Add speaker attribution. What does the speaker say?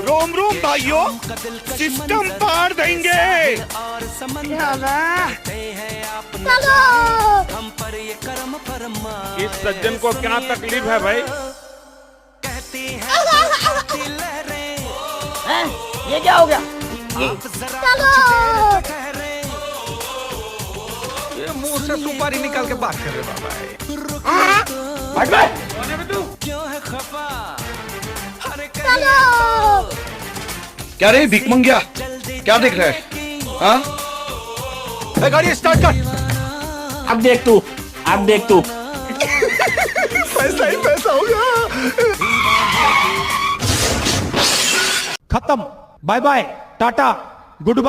Speaker 1: रोम रोम भाइयों, सिस्टम पार देंगे। इस सज्जन को क्या तकलीफ है भाई?
Speaker 2: ये क्या हो गया?
Speaker 3: ये मुंह से सुपारी निकाल के बात कर रहे बाबा।
Speaker 4: क्या रे भिख मंगिया, क्या देख रहा है? हाँ, गाड़ी स्टार्ट कर।
Speaker 2: अब देख तू, अब देख तू।
Speaker 4: पैसा ही पैसा होगा।
Speaker 5: खत्म, bye bye, tata, good bye.